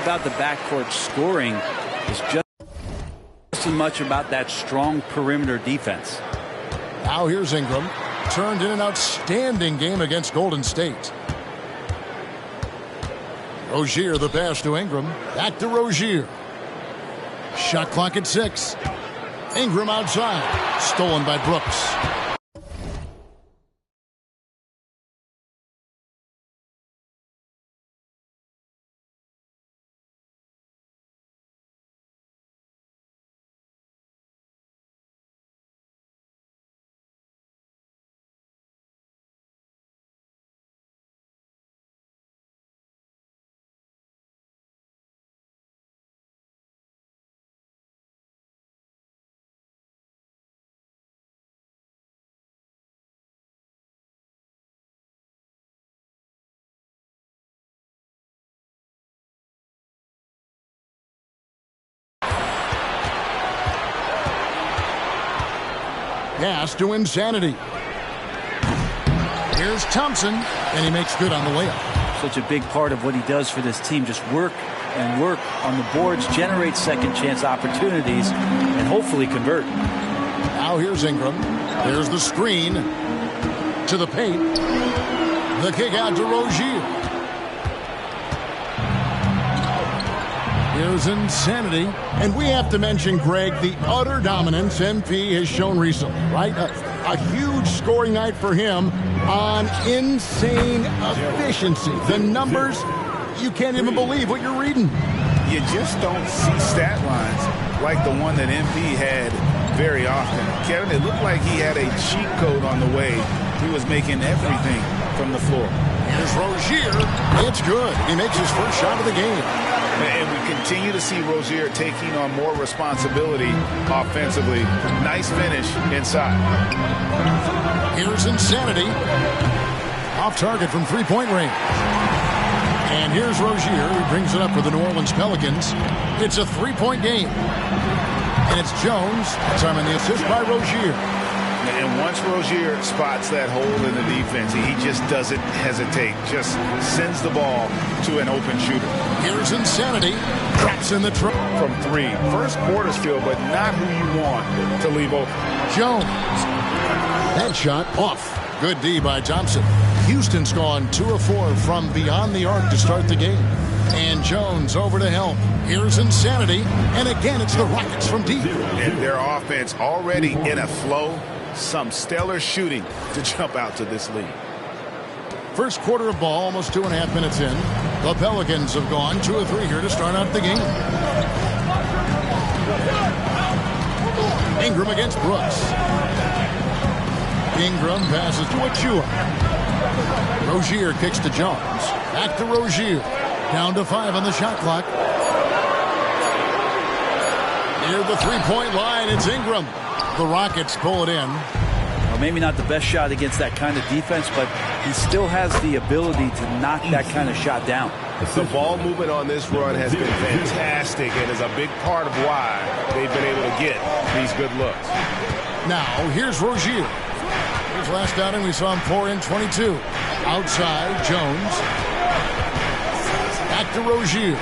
About the backcourt scoring is just as much about that strong perimeter defense. Now here's Ingram. Turned in an outstanding game against Golden State. Rozier the pass to Ingram. Back to Rozier. Shot clock at 6. Ingram outside. Stolen by Brooks. Pass to Insanity. Here's Thompson, and he makes good on the layup. Such a big part of what he does for this team. Just work and work on the boards, generate second chance opportunities, and hopefully convert. Now here's Ingram. There's the screen to the paint. The kick out to Rozier. Here's Insanity. And we have to mention, Greg, the utter dominance MP has shown recently, right? A huge scoring night for him on insane efficiency. The numbers, you can't even believe what you're reading. You just don't see stat lines like the one that MP had very often. Kevin, it looked like he had a cheat code on the way. He was making everything from the floor. Here's Rozier. It's good. He makes his first shot of the game. And we continue to see Rozier taking on more responsibility offensively. Nice finish inside. Here's Insanity. Off target from three-point range. And here's Rozier, who brings it up for the New Orleans Pelicans. It's a three-point game. And it's Jones. Time on the assist by Rozier. And once Rozier spots that hole in the defense, he just doesn't hesitate. Just sends the ball to an open shooter. Here's Insanity. Traps in the trap. From 3. First quarter's field, but not who you want to leave open. Jones. That shot off. Good D by Thompson. Houston's gone 2 of 4 from beyond the arc to start the game. And Jones over to help. Here's Insanity. And again, it's the Rockets from deep. And their offense already in a flow. Some stellar shooting to jump out to this lead. First quarter of ball, almost 2.5 minutes in. The Pelicans have gone 2 of 3 here to start out the game. Ingram against Brooks. Ingram passes to Achua. Rozier kicks to Jones. Back to Rozier. Down to 5 on the shot clock. Near the three-point line, it's Ingram. The Rockets pull it in. Well, maybe not the best shot against that kind of defense, but he still has the ability to knock that kind of shot down. The ball movement on this run has been fantastic and is a big part of why they've been able to get these good looks. Now, here's Rozier. His last outing, we saw him pour in 22. Outside, Jones. Back to Rozier.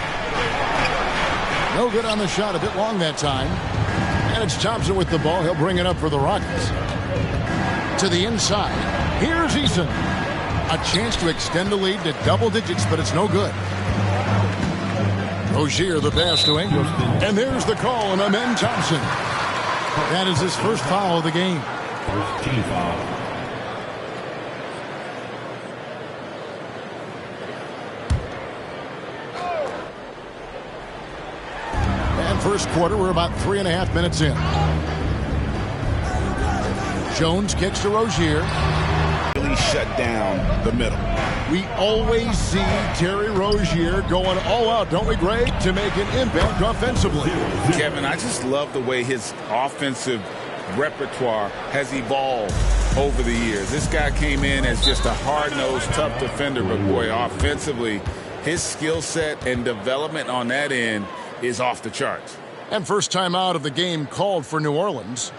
No good on the shot, a bit long that time. And it's Thompson with the ball. He'll bring it up for the Rockets. To the inside. Here's Eason. A chance to extend the lead to double digits, but it's no good. Rozier the pass to Ingram. And there's the call on Amen Thompson. That is his first foul of the game. First team foul. First quarter, we're about 3.5 minutes in. Jones kicks to Rozier. Really shut down the middle. We always see Terry Rozier going all out, don't we, Greg, to make an impact offensively. Kevin, I just love the way his offensive repertoire has evolved over the years. This guy came in as just a hard-nosed, tough defender, but boy, offensively, his skill set and development on that end is off the charts. And first time out of the game called for New Orleans.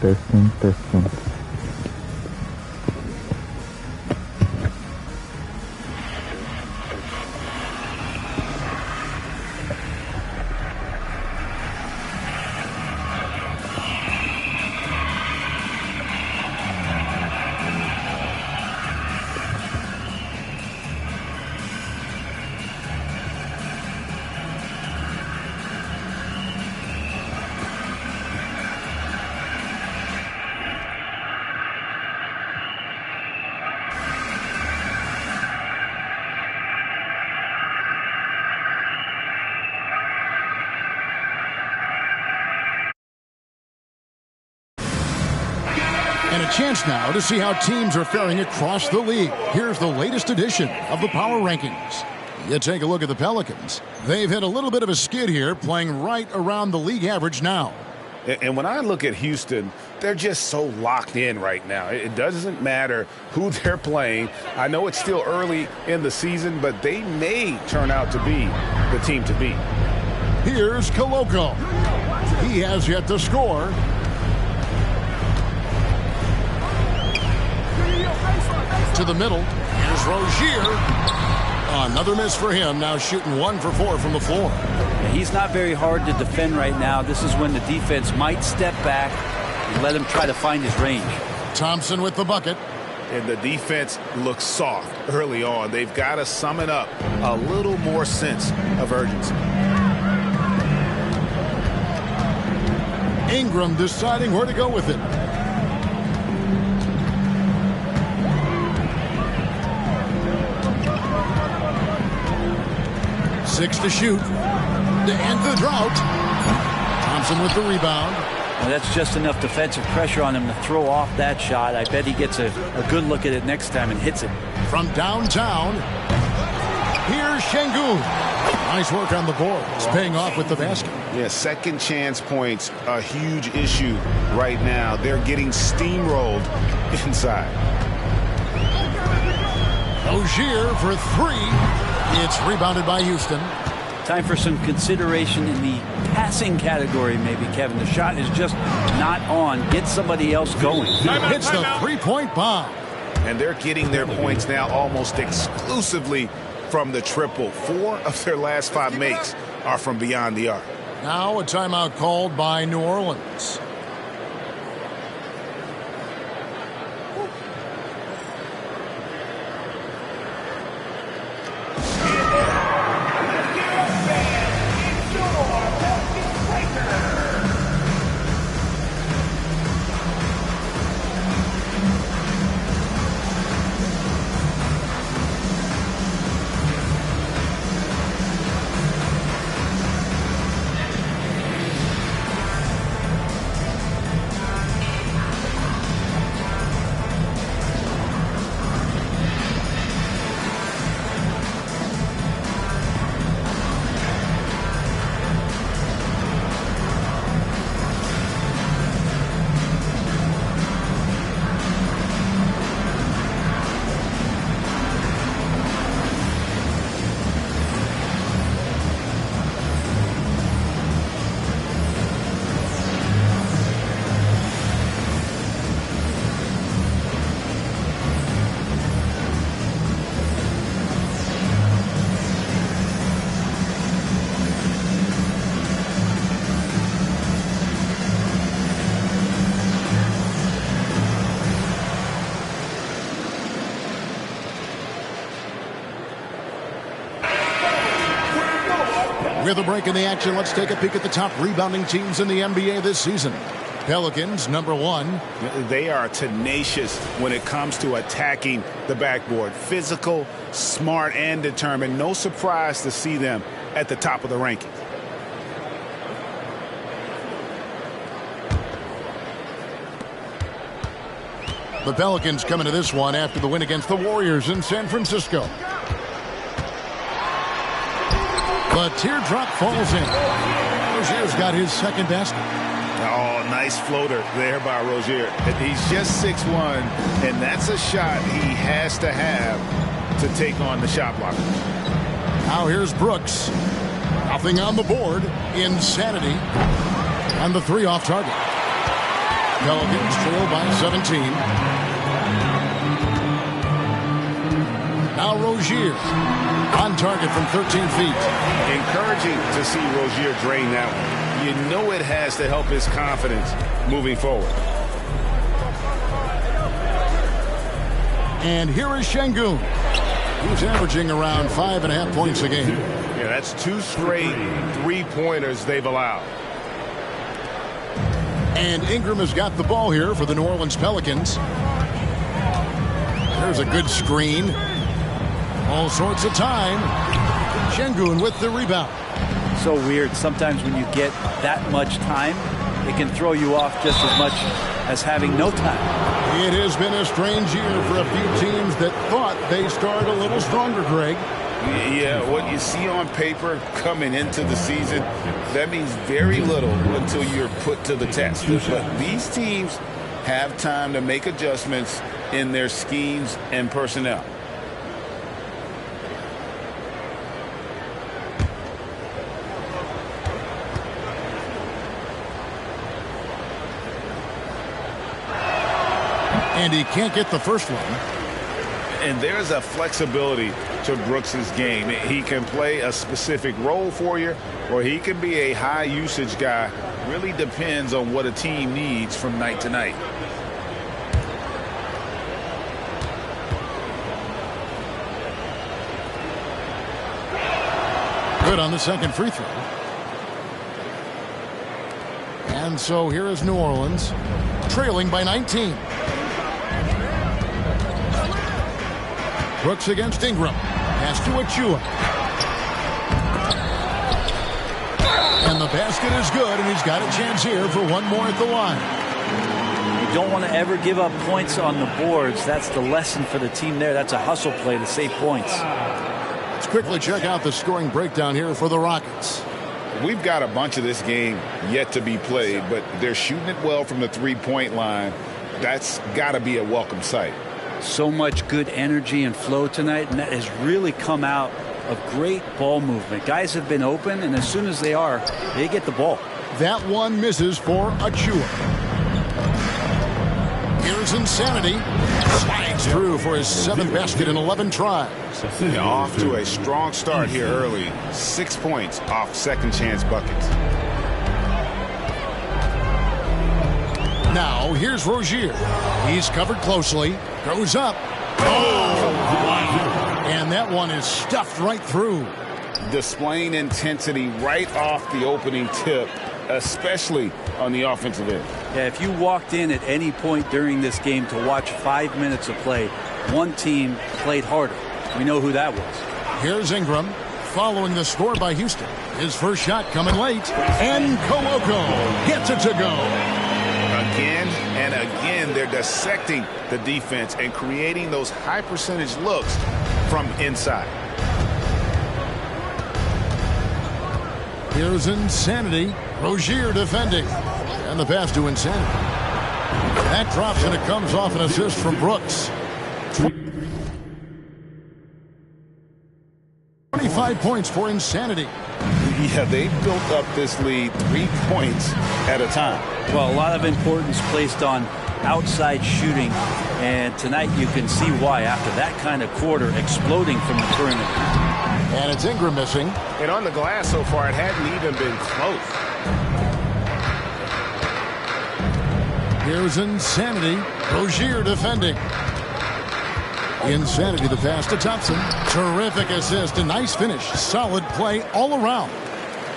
Testing, testing. And a chance now to see how teams are faring across the league. Here's the latest edition of the Power Rankings. You take a look at the Pelicans. They've hit a little bit of a skid here, playing right around the league average now. And when I look at Houston, they're just so locked in right now. It doesn't matter who they're playing. I know it's still early in the season, but they may turn out to be the team to beat. Here's Koloko. He has yet to score. To the middle. Here's Rozier. Another miss for him. Now shooting 1 for 4 from the floor. He's not very hard to defend right now. This is when the defense might step back and let him try to find his range. Thompson with the bucket. And the defense looks soft early on. They've got to summon up a little more sense of urgency. Ingram deciding where to go with it. Six to shoot. To end the drought. Thompson with the rebound. Well, that's just enough defensive pressure on him to throw off that shot. I bet he gets a good look at it next time and hits it. From downtown, here's Şengün. Nice work on the boards, paying off with the basket. Yeah, second chance points, a huge issue right now. They're getting steamrolled inside. Rozier for 3. It's rebounded by Houston. Time for some consideration in the passing category, maybe, Kevin. The shot is just not on. Get somebody else going. Hits the three-point bomb. And they're getting their points now almost exclusively from the triple. 4 of their last 5 makes are from beyond the arc. Now a timeout called by New Orleans. With a break in the action, let's take a peek at the top rebounding teams in the NBA this season. Pelicans, number 1. They are tenacious when it comes to attacking the backboard. Physical, smart, and determined. No surprise to see them at the top of the rankings. The Pelicans coming to this one after the win against the Warriors in San Francisco. The teardrop falls in. Rozier's got his second basket. Oh, nice floater there by Rozier. He's just 6'1", and that's a shot he has to have to take on the shot blocker. Now here's Brooks. Nothing on the board. Insanity. And the 3 off target. Pelicans trail by 17. Now Rozier on target from 13 feet. Encouraging to see Rozier drain that one. You know it has to help his confidence moving forward. And here is Şengün, who's averaging around 5.5 points a game. Yeah, that's 2 straight three-pointers they've allowed. And Ingram has got the ball here for the New Orleans Pelicans. There's a good screen. All sorts of time. Şengün with the rebound. So weird. Sometimes when you get that much time, it can throw you off just as much as having no time. It has been a strange year for a few teams that thought they started a little stronger, Greg. Yeah, what you see on paper coming into the season, that means very little until you're put to the test. But these teams have time to make adjustments in their schemes and personnel. And he can't get the first one. And there's a flexibility to Brooks's game. He can play a specific role for you, or he can be a high usage guy. Really depends on what a team needs from night to night. Good on the second free throw. And so here is New Orleans, trailing by 19. Brooks against Ingram. Pass to Achua. And the basket is good, and he's got a chance here for one more at the line. You don't want to ever give up points on the boards. That's the lesson for the team there. That's a hustle play to save points. Let's quickly check out the scoring breakdown here for the Rockets. We've got a bunch of this game yet to be played, but they're shooting it well from the three-point line. That's got to be a welcome sight. So much good energy and flow tonight, and that has really come out of great ball movement. Guys have been open, and as soon as they are, they get the ball. That one misses for Achua. Here's Insanity. Slides through for his 7th basket in 11 tries. Off to a strong start here early. 6 points off second chance buckets. Now, here's Rozier. He's covered closely. Goes up. Oh! And that one is stuffed right through. Displaying intensity right off the opening tip, especially on the offensive end. Yeah, if you walked in at any point during this game to watch 5 minutes of play, one team played harder. We know who that was. Here's Ingram following the score by Houston. His first shot coming late. And Koloko gets it to go. Again and again, they're dissecting the defense and creating those high percentage looks from inside. Here's Insanity. Rozier defending. And the pass to Insanity. That drops and it comes off an assist from Brooks. 25 points for Insanity. Yeah, they built up this lead 3 points at a time. Well, a lot of importance placed on outside shooting, and tonight you can see why after that kind of quarter exploding from the perimeter. And it's Ingram missing. And on the glass so far, it hadn't even been close. Here's Insanity. Rozier defending. Insanity, the pass to Thompson. Terrific assist. A nice finish. Solid play all around.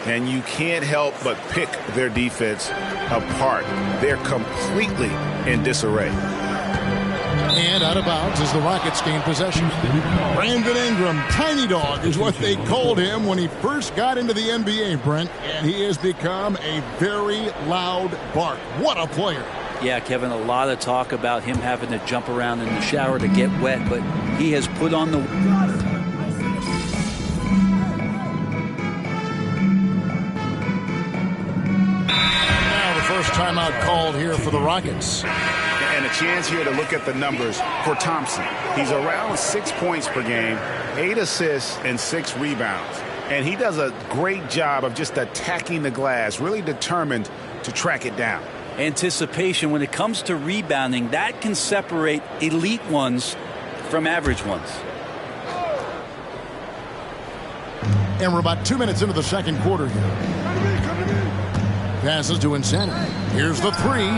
And you can't help but pick their defense apart. They're completely in disarray. And out of bounds as the Rockets gain possession. Brandon Ingram, Tiny Dog, is what they called him when he first got into the NBA, Brent. And he has become a very loud bark. What a player. Yeah, Kevin, a lot of talk about him having to jump around in the shower to get wet, but he has put on the... Now the first timeout called here for the Rockets. And a chance here to look at the numbers for Thompson. He's around 6 points per game, 8 assists, and 6 rebounds. And he does a great job of just attacking the glass, really determined to track it down. anticipation. When it comes to rebounding, that can separate elite ones from average ones. And we're about 2 minutes into the second quarter here. Passes to Insanity. Here's the three.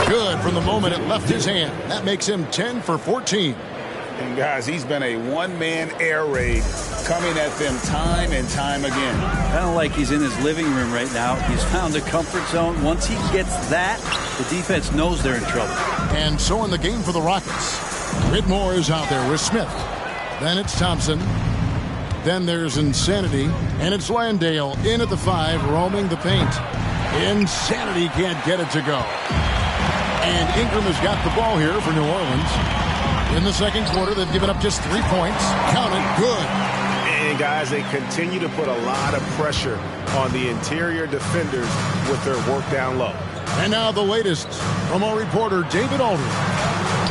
Good from the moment it left his hand. That makes him 10 for 14. And guys, he's been a one-man air raid coming at them time and time again. Kind of like he's in his living room right now. He's found a comfort zone. Once he gets that, the defense knows they're in trouble. And so in the game for the Rockets, Whitmore is out there with Smith. Then it's Thompson. Then there's Insanity. And it's Landale in at the 5, roaming the paint. Insanity can't get it to go. And Ingram has got the ball here for New Orleans. In the second quarter, they've given up just 3 points. Count it, good. And guys, they continue to put a lot of pressure on the interior defenders with their work down low. And now the latest from our reporter, David Aldridge.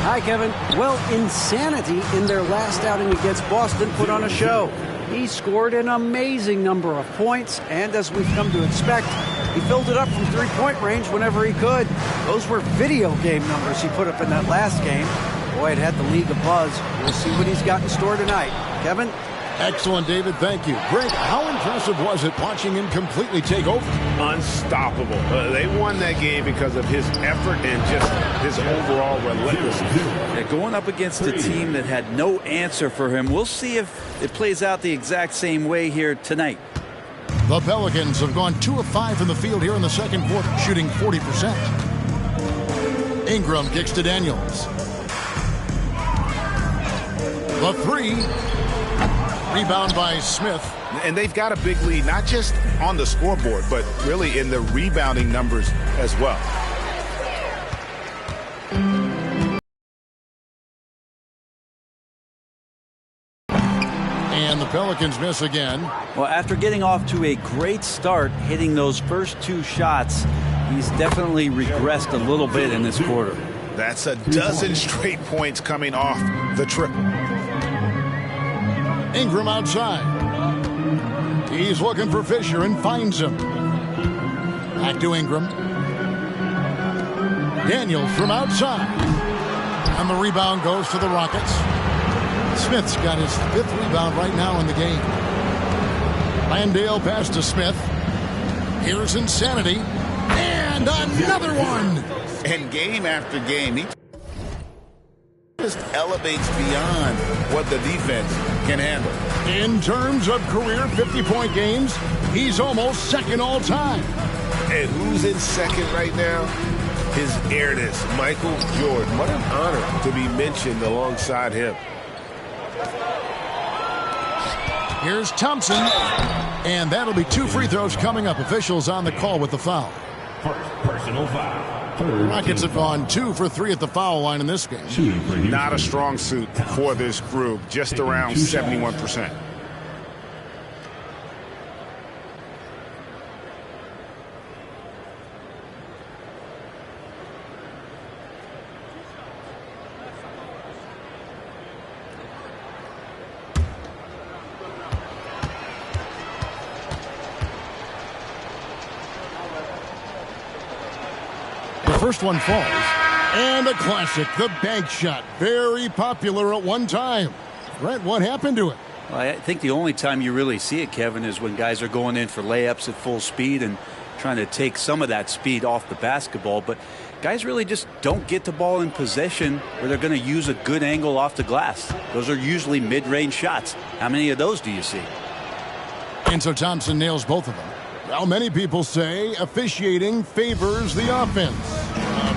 Hi, Kevin. Well, Insanity in their last outing against Boston put on a show. He scored an amazing number of points, and as we've come to expect, he filled it up from three-point range whenever he could. Those were video game numbers he put up in that last game. Boy, it had the league abuzz. We'll see what he's got in store tonight. Kevin? Excellent, David. Thank you. Greg, how impressive was it watching him completely take over? Unstoppable. They won that game because of his effort and just his overall relentlessness. Yeah, going up against a team that had no answer for him. We'll see if it plays out the exact same way here tonight. The Pelicans have gone 2 of 5 from the field here in the second quarter, shooting 40%. Ingram kicks to Daniels. The three. Rebound by Smith. And they've got a big lead, not just on the scoreboard, but really in the rebounding numbers as well. And the Pelicans miss again. Well, after getting off to a great start, hitting those first 2 shots, he's definitely regressed a little bit in this quarter. That's a dozen straight points coming off the triple. Ingram outside. He's looking for Fisher and finds him. Back to Ingram. Daniels from outside. And the rebound goes to the Rockets. Smith's got his 5th rebound right now in the game. Landale pass to Smith. Here's Insanity. And another one. And game after game, he just elevates beyond what the defense can handle. In terms of career 50-point games, he's almost second all time. And who's in second right now? His heiress, Michael Jordan. What an honor to be mentioned alongside him. Here's Thompson. And that'll be 2 free throws coming up. Officials on the call with the foul. First personal foul. Rockets have gone 2 for 3 at the foul line in this game. Not a strong suit for this group, just around 71%. First one falls. And a classic, the bank shot. Very popular at one time. Brent, what happened to it? Well, I think the only time you really see it, Kevin, is when guys are going in for layups at full speed and trying to take some of that speed off the basketball. But guys really just don't get the ball in possession where they're going to use a good angle off the glass. Those are usually mid-range shots. How many of those do you see? And so Thompson nails both of them. Now, many people say officiating favors the offense.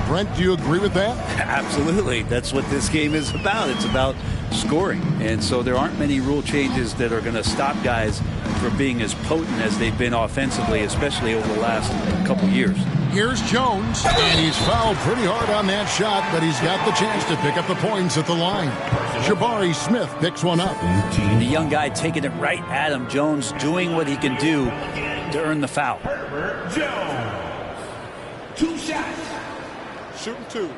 Brent, do you agree with that? Absolutely. That's what this game is about. It's about scoring. And so there aren't many rule changes that are going to stop guys from being as potent as they've been offensively, especially over the last couple years. Here's Jones, and he's fouled pretty hard on that shot, but he's got the chance to pick up the points at the line. Jabari Smith picks one up. The young guy taking it right at him. Jones doing what he can do to earn the foul. Jones. 2 shots. Shooting 2.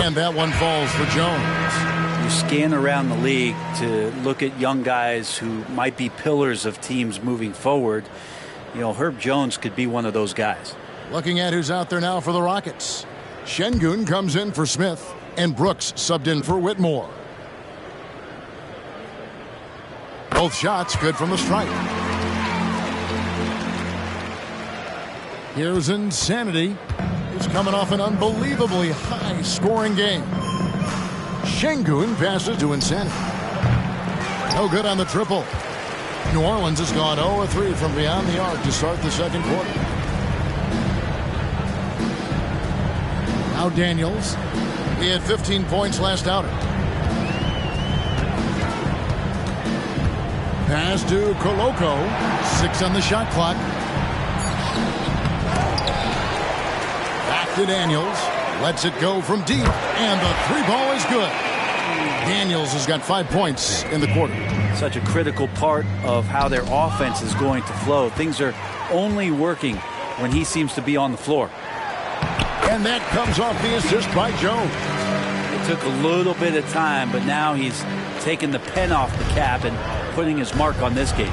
And that one falls for Jones. You scan around the league to look at young guys who might be pillars of teams moving forward. You know, Herb Jones could be one of those guys. Looking at who's out there now for the Rockets. Şengün comes in for Smith, and Brooks subbed in for Whitmore. Both shots good from the stripe. Here's Insanity. He's coming off an unbelievably high-scoring game. Şengün passes to Insanity. No good on the triple. New Orleans has gone 0-3 from beyond the arc to start the second quarter. Now Daniels. He had 15 points last outing. Pass to Koloko. 6 on the shot clock. Back to Daniels. Lets it go from deep. And the three ball is good. Daniels has got 5 points in the quarter. Such a critical part of how their offense is going to flow. Things are only working when he seems to be on the floor. And that comes off the assist by Jones. It took a little bit of time, but now he's taking the pen off the cap and putting his mark on this game.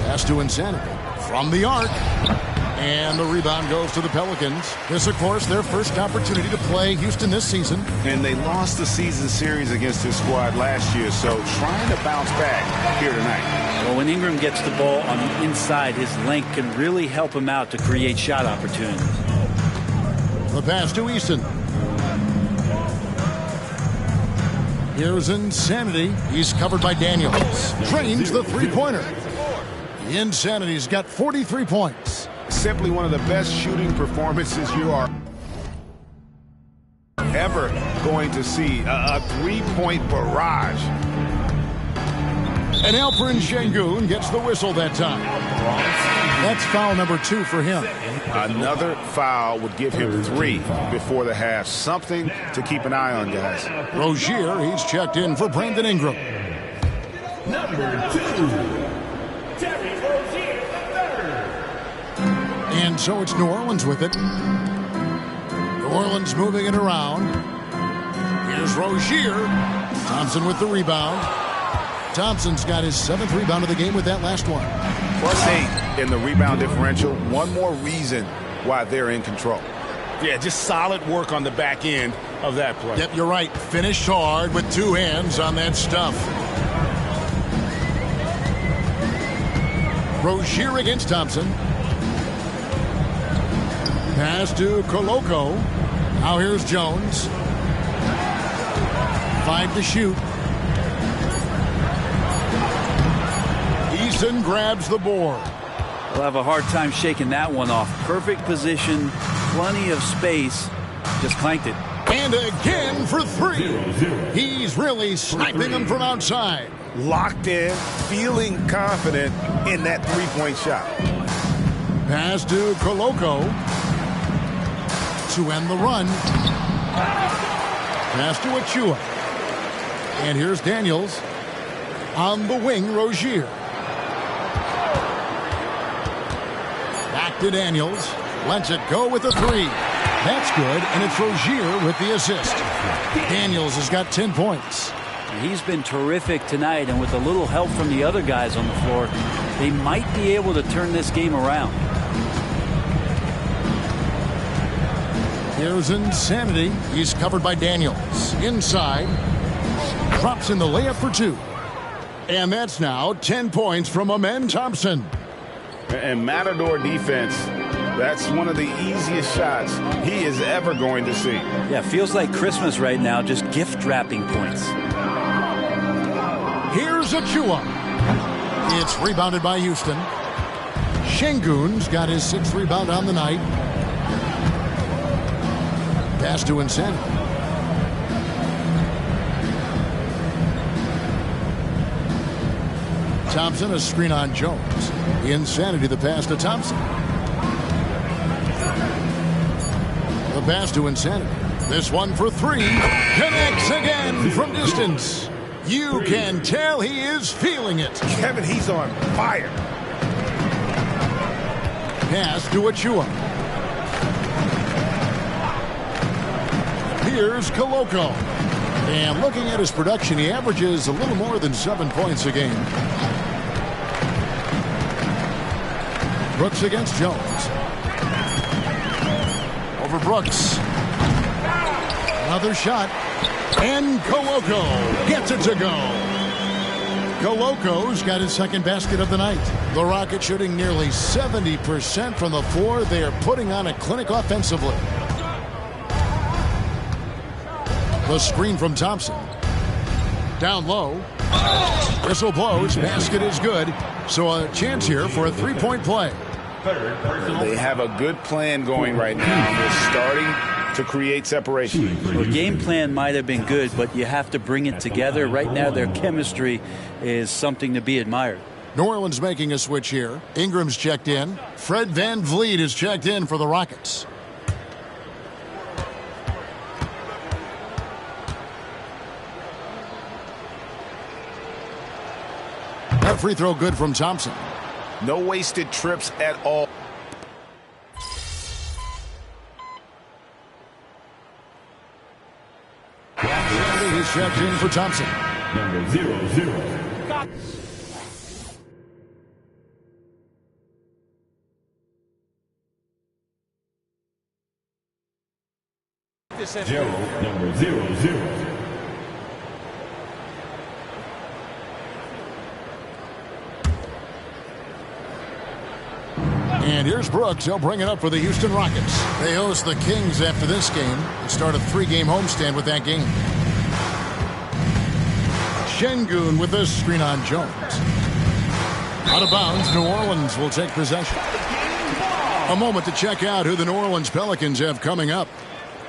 Pass to Insanity from the arc. And the rebound goes to the Pelicans. This, of course, their first opportunity to play Houston this season. And they lost the season series against this squad last year, so trying to bounce back here tonight. Well, when Ingram gets the ball on the inside, his length can really help him out to create shot opportunities. The pass to Easton. Here's Insanity. He's covered by Daniels. Drains the three-pointer. Insanity's got 43 points. Simply one of the best shooting performances you are ever going to see. A three-point barrage. And Alperen Şengün gets the whistle that time. That's foul number 2 for him. Another foul would give him 3 before the half. Something to keep an eye on, guys. Rozier, he's checked in for Brandon Ingram. Number 2, Terry Rozier III. And so it's New Orleans with it. New Orleans moving it around. Here's Rozier. Thompson with the rebound. Thompson's got his 7th rebound of the game with that last one. +8 in the rebound differential. One more reason why they're in control. Yeah, just solid work on the back end of that play. Yep, you're right. Finished hard with 2 hands on that stuff. Rozier against Thompson. Pass to Koloko. Now here's Jones. 5 to shoot. Easton grabs the board. We'll have a hard time shaking that one off. Perfect position, plenty of space. Just clanked it. And again for 3. He's really sniping them from outside. Locked in, feeling confident in that three-point shot. Pass to Koloko. To end the run. Pass to Achua. And here's Daniels. On the wing, Rozier. Back to Daniels. Lets it go with a 3. That's good, and it's Rozier with the assist. Daniels has got 10 points. He's been terrific tonight, and with a little help from the other guys on the floor, they might be able to turn this game around. Here's Insanity. He's covered by Daniels. Inside. Drops in the layup for 2. And that's now 10 points from Amen Thompson. And Matador defense, that's one of the easiest shots he is ever going to see. Yeah, feels like Christmas right now, just gift wrapping points. Here's Achua. It's rebounded by Houston. Şengün's got his 6th rebound on the night. Pass to Insanity. Thompson, a screen on Jones. Insanity, the pass to Thompson. The pass to Insanity. This one for 3. Connects again from distance. You can tell he is feeling it. Kevin, he's on fire. Pass to Achua. Here's Koloko. And looking at his production, he averages a little more than 7 points a game. Brooks against Jones. Over Brooks. Another shot. And Koloko gets it to go. Koloko's got his second basket of the night. The Rockets shooting nearly 70% from the floor. They are putting on a clinic offensively. The screen from Thompson. Down low. Whistle blows. Basket is good. So a chance here for a three-point play. They have a good plan going right now. They're starting to create separation. The game plan might have been good, but you have to bring it together. Right now, their chemistry is something to be admired. New Orleans making a switch here. Ingram's checked in. Fred VanVleet is checked in for the Rockets. That free throw good from Thompson. No wasted trips at all. He's checked in for Thompson. Number 00. Gerald, number 00. And here's Brooks. He'll bring it up for the Houston Rockets. They host the Kings after this game. They start a 3-game homestand with that game. Şengün with this screen on Jones. Out of bounds, New Orleans will take possession. A moment to check out who the New Orleans Pelicans have coming up.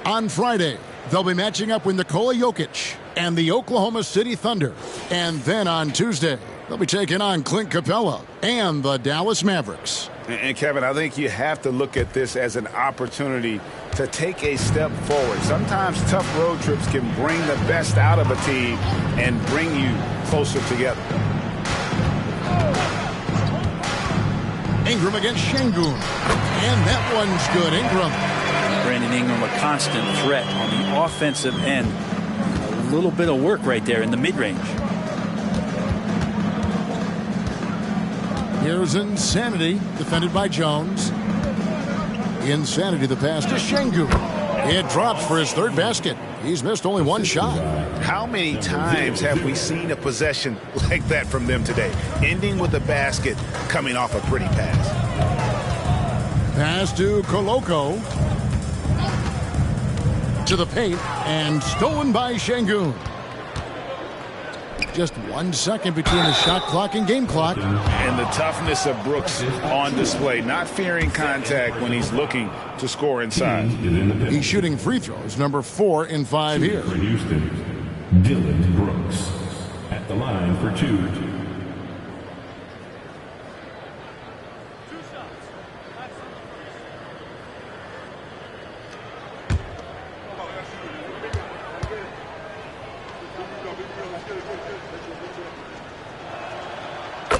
On Friday, they'll be matching up with Nikola Jokic and the Oklahoma City Thunder. And then on Tuesday, they'll be taking on Clint Capella and the Dallas Mavericks. And Kevin, I think you have to look at this as an opportunity to take a step forward. Sometimes tough road trips can bring the best out of a team and bring you closer together. Ingram against Şengün. And that one's good. Ingram. Brandon Ingram, a constant threat on the offensive end. A little bit of work right there in the mid-range. Here's Insanity, defended by Jones. Insanity, the pass to Şengün. It drops for his third basket. He's missed only one shot. How many times have we seen a possession like that from them today? Ending with a basket, coming off a pretty pass. Pass to Koloko. To the paint, and stolen by Şengün. Just 1 second between the shot clock and game clock. And the toughness of Brooks on display, not fearing contact when he's looking to score inside. He's shooting free throws, number 4 in 5 here. For Houston, Dylan Brooks at the line for 2.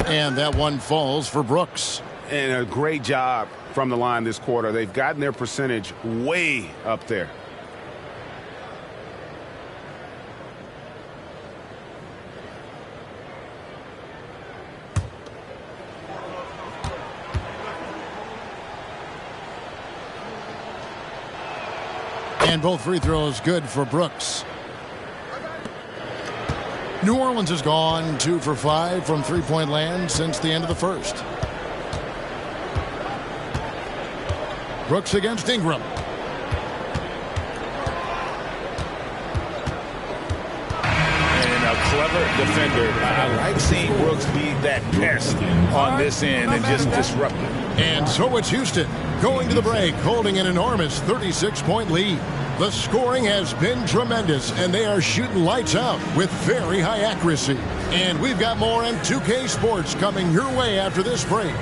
And that one falls for Brooks. And a great job from the line this quarter. They've gotten their percentage way up there. And both free throws good for Brooks. New Orleans has gone 2 for 5 from three-point land since the end of the first. Brooks against Ingram. And a clever defender. I like seeing Brooks be that pest on this end and just disrupt it. And so it's Houston going to the break, holding an enormous 36-point lead. The scoring has been tremendous, and they are shooting lights out with very high accuracy. And we've got more on 2K Sports coming your way after this break.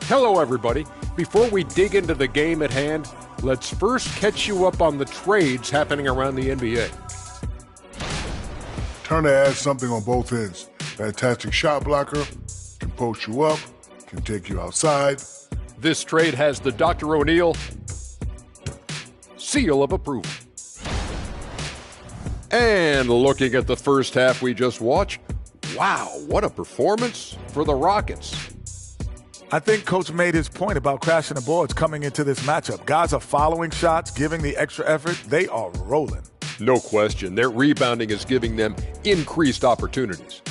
Hello, everybody. Before we dig into the game at hand, let's first catch you up on the trades happening around the NBA. Turner adds something on both ends. Fantastic shot blocker, can post you up, can take you outside. This trade has the Dr. O'Neill seal of approval. And looking at the first half we just watched, wow, what a performance for the Rockets. I think Coach made his point about crashing the boards coming into this matchup. Guys are following shots, giving the extra effort. They are rolling. No question. Their rebounding is giving them increased opportunities.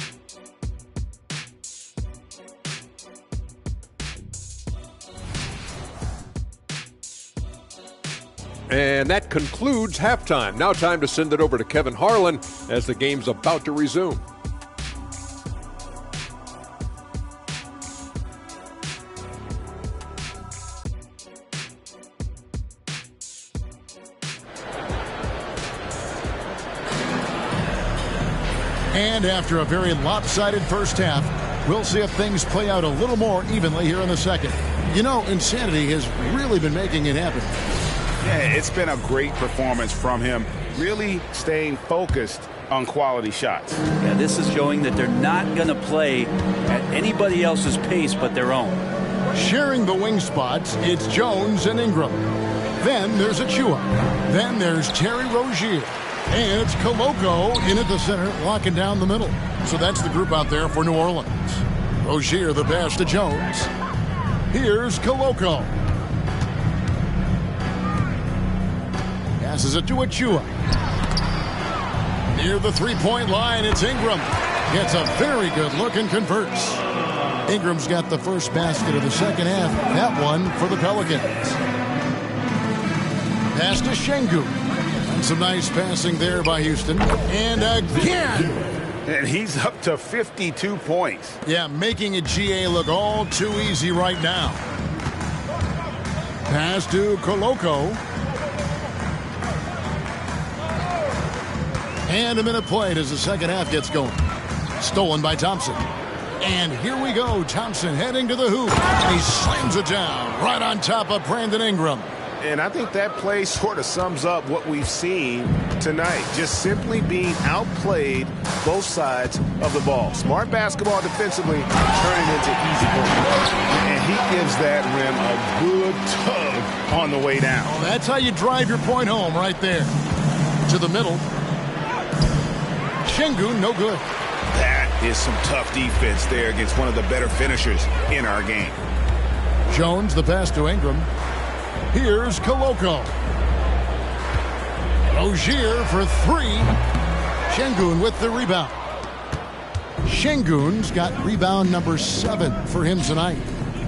And that concludes halftime. Now time to send it over to Kevin Harlan as the game's about to resume. And after a very lopsided first half, we'll see if things play out a little more evenly here in the second. You know, insanity has really been making it happen. Yeah, it's been a great performance from him, really staying focused on quality shots. Yeah, this is showing that they're not going to play at anybody else's pace but their own. Sharing the wing spots, it's Jones and Ingram. Then there's Achua. Then there's Terry Rozier. And it's Koloko in at the center, locking down the middle. So that's the group out there for New Orleans. Rozier the pass to Jones. Here's Koloko. Passes it to Achua. Near the three-point line, it's Ingram. Gets a very good look and converts. Ingram's got the first basket of the second half. That one for the Pelicans. Pass to Şengün. And some nice passing there by Houston. And again. And he's up to 52 points. Yeah, making a GA look all too easy right now. Pass to Koloko. And a minute played as the second half gets going. Stolen by Thompson. And here we go. Thompson heading to the hoop. And he slams it down right on top of Brandon Ingram. And I think that play sort of sums up what we've seen tonight. Just simply being outplayed both sides of the ball. Smart basketball defensively, turning into easy points. And he gives that rim a good tug on the way down. Oh, that's how you drive your point home right there. To the middle. Şengün, no good. That is some tough defense there against one of the better finishers in our game. Jones, the pass to Ingram. Here's Koloko. Rozier for three. Şengün with the rebound. Şengün's got rebound number 7 for him tonight.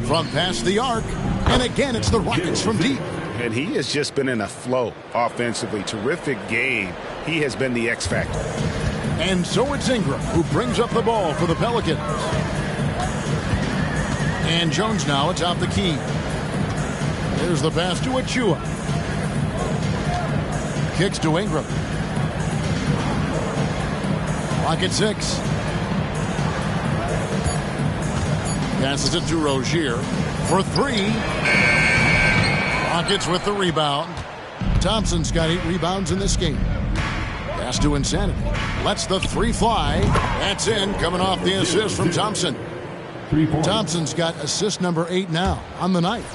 From past the arc. And again, it's the Rockets from deep. And he has just been in a flow offensively. Terrific game. He has been the X factor. And so it's Ingram who brings up the ball for the Pelicans. And Jones now atop the key. There's the pass to Achua. Kicks to Ingram. Clock at 6. Passes it to Rozier for 3. Rockets with the rebound. Thompson's got 8 rebounds in this game. Pass to Insanity. Lets the 3 fly. That's in, coming off the assist from Thompson. Thompson's got assist number 8 now on the night.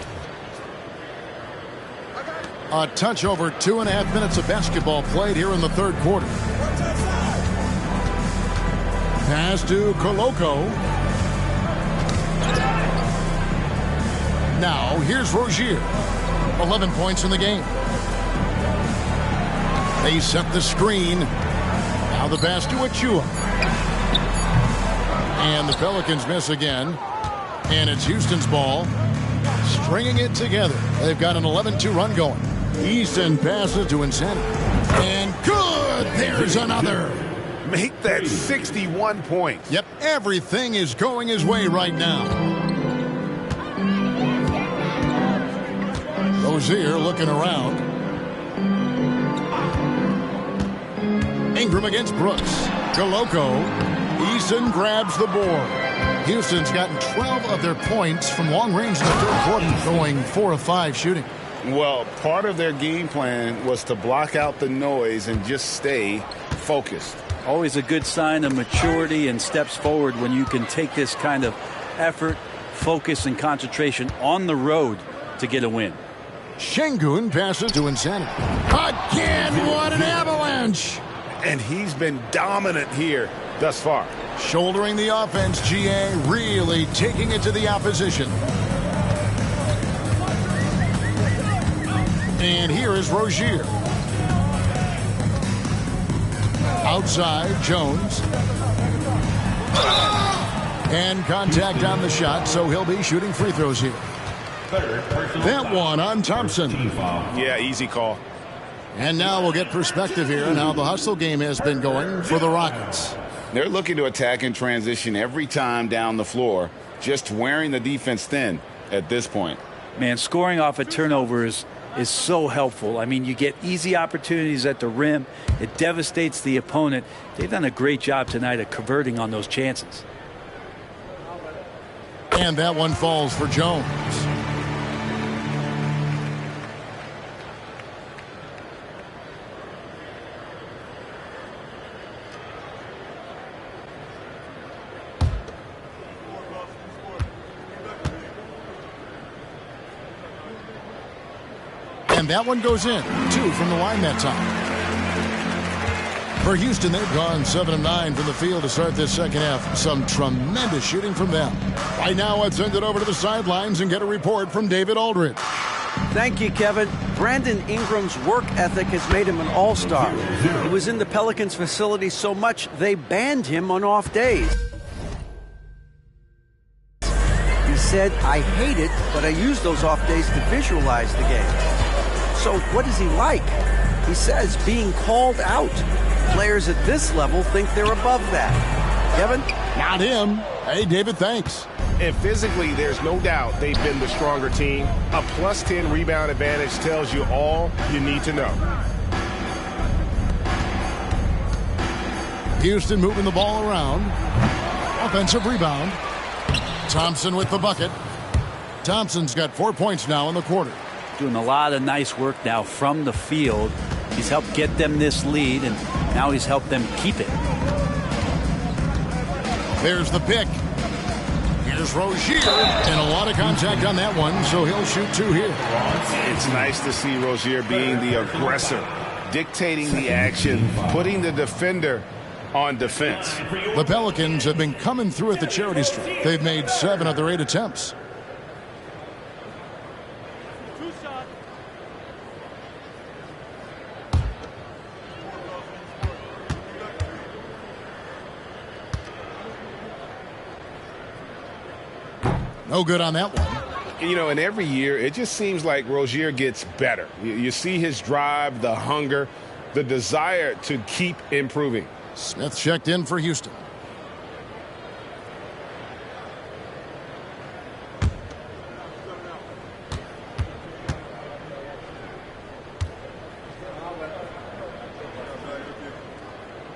A touch over 2.5 minutes of basketball played here in the third quarter. Pass to Koloko. Now here's Rozier. 11 points in the game. They set the screen. Now the pass to Achua. And the Pelicans miss again. And it's Houston's ball. Stringing it together. They've got an 11-2 run going. Easton passes to Insanity. And good! There's another. Make that 61 points. Yep, everything is going his way right now. Rozier looking around. Ingram against Brooks. Koloko. Easton grabs the board. Houston's gotten 12 of their points from long range in the third quarter, going 4 of 5 shooting. Well, part of their game plan was to block out the noise and just stay focused. Always a good sign of maturity and steps forward when you can take this kind of effort, focus, and concentration on the road to get a win. Şengün passes to Insanity. Again, what an avalanche! And he's been dominant here thus far. Shouldering the offense, GA really taking it to the opposition. And here is Rozier. Outside, Jones. And contact on the shot, so he'll be shooting free throws here. That one on Thompson. Yeah, easy call. And now we'll get perspective here on how the hustle game has been going for the Rockets. They're looking to attack in transition every time down the floor, just wearing the defense thin at this point. Man, scoring off of turnovers is so helpful. I mean, you get easy opportunities at the rim. It devastates the opponent. They've done a great job tonight of converting on those chances. And that one falls for Jones. And that one goes in. 2 from the line that time. For Houston, they've gone 7 of 9 from the field to start this second half. Some tremendous shooting from them. Right now, let's send it over to the sidelines and get a report from David Aldridge. Thank you, Kevin. Brandon Ingram's work ethic has made him an all-star. He was in the Pelicans facility so much they banned him on off days. He said, "I hate it, but I use those off days to visualize the game." So what is he like? He says being called out. Players at this level think they're above that. Kevin? Not him. Hey, David, thanks. And physically, there's no doubt they've been the stronger team. A plus 10 rebound advantage tells you all you need to know. Houston moving the ball around. Offensive rebound. Thompson with the bucket. Thompson's got 4 points now in the quarter. Doing a lot of nice work now from the field. He's helped get them this lead, and now he's helped them keep it. There's the pick. Here's Rozier, and a lot of contact on that one, so he'll shoot 2 here. It's nice to see Rozier being the aggressor, dictating the action, putting the defender on defense. The Pelicans have been coming through at the charity stripe. They've made 7 of their 8 attempts. No good on that one. You know, and every year, it just seems like Rozier gets better. You see his drive, the hunger, the desire to keep improving. Smith checked in for Houston.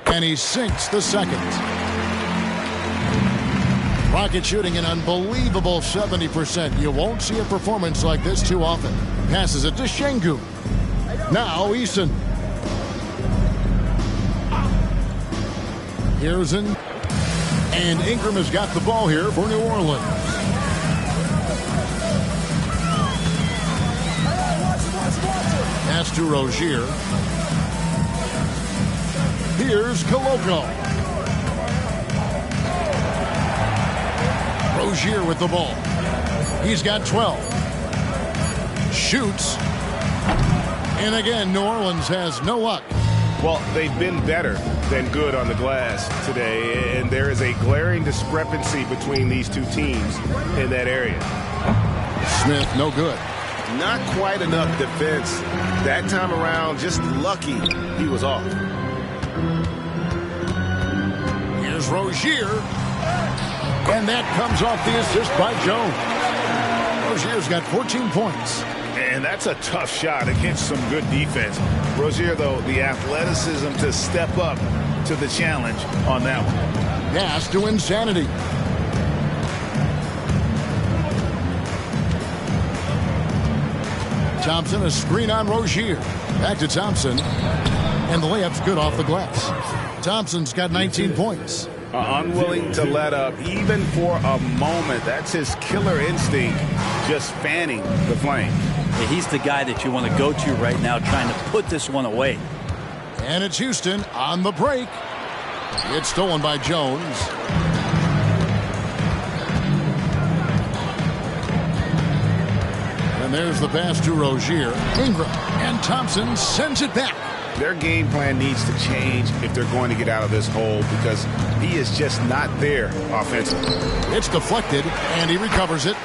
And he sinks the second. Rocket shooting an unbelievable 70%. You won't see a performance like this too often. Passes it to Şengün. Now Eason. Here's in. And Ingram has got the ball here for New Orleans. Pass to Rozier. Here's Koloko. Rozier with the ball. He's got 12. Shoots. And again, New Orleans has no luck. Well, they've been better than good on the glass today, and there is a glaring discrepancy between these two teams in that area. Smith, no good. Not quite enough defense. That time around, just lucky he was off. Here's Rozier. And that comes off the assist by Jones. Rozier's got 14 points. And that's a tough shot against some good defense. Rozier, though, the athleticism to step up to the challenge on that one. Pass to Insanity. Thompson, a screen on Rozier. Back to Thompson. And the layup's good off the glass. Thompson's got 19 points. Unwilling to let up even for a moment. That's his killer instinct, just fanning the flame. Yeah, he's the guy that you want to go to right now, trying to put this one away. And it's Houston on the break. It's stolen by Jones. And there's the pass to Rozier. Ingram and Thompson sends it back. Their game plan needs to change if they're going to get out of this hole because he is just not there offensively. It's deflected, and he recovers it.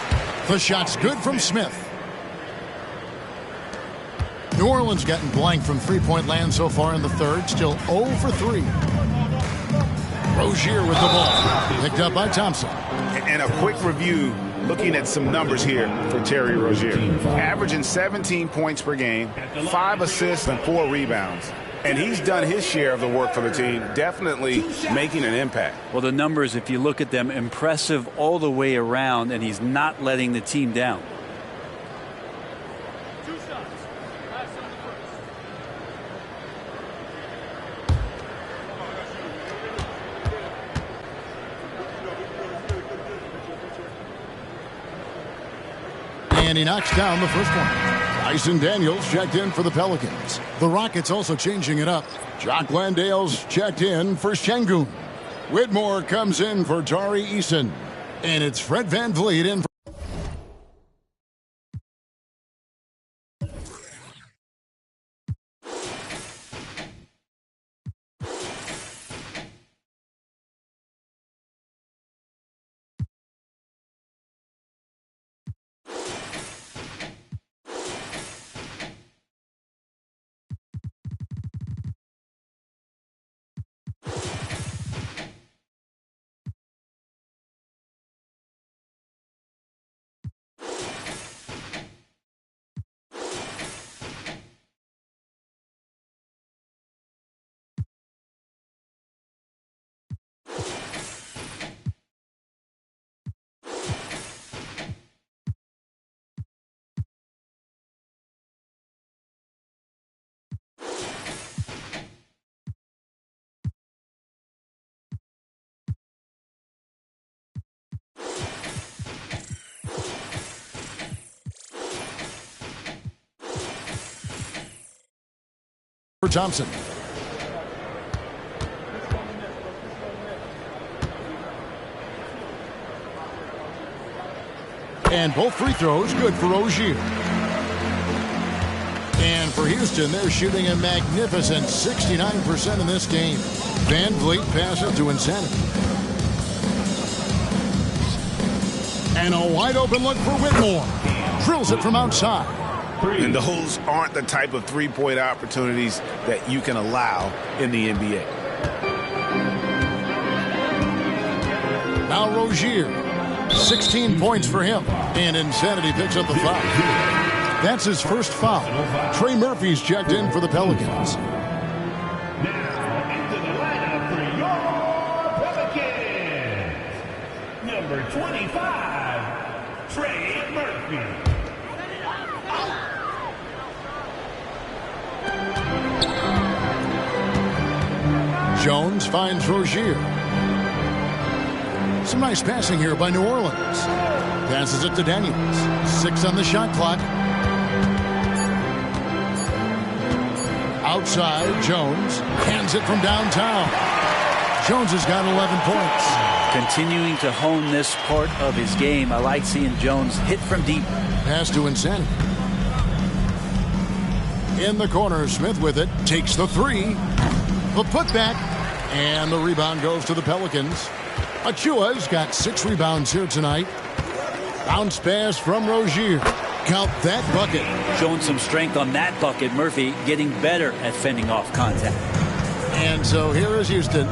The shot's good from Smith. New Orleans gotten blank from three-point land so far in the third. Still 0 for 3. Rozier with the ball. Picked up by Thompson. And a quick review, looking at some numbers here for Terry Rozier. Averaging 17 points per game, 5 assists and 4 rebounds. And he's done his share of the work for the team, definitely making an impact. Well, the numbers, if you look at them, impressive all the way around, and he's not letting the team down. And he knocks down the first one. Tyson Daniels checked in for the Pelicans. The Rockets also changing it up. Jock Landale's checked in for Şengün. Whitmore comes in for Tari Eason. And it's Fred VanVleet in for Thompson. And both free throws good for Rozier. And for Houston, they're shooting a magnificent 69% in this game. VanVleet passes to Insanity. And a wide open look for Whitmore. Drills it from outside. And those aren't the type of three-point opportunities that you can allow in the NBA. Now Rozier, 16 points for him. And Insanity picks up the foul. That's his first foul. Trey Murphy's checked in for the Pelicans. Now into the lineup for your Pelicans. Number 25, Trey Murphy. Jones finds Rozier. Some nice passing here by New Orleans. Passes it to Daniels. 6 on the shot clock. Outside, Jones hands it from downtown. Jones has got 11 points. Continuing to hone this part of his game. I like seeing Jones hit from deep. Pass to Insanity. In the corner, Smith with it. Takes the three. The putback. And the rebound goes to the Pelicans. Achua's got 6 rebounds here tonight. Bounce pass from Rozier. Count that bucket. Showing some strength on that bucket. Murphy getting better at fending off contact. And so here is Houston.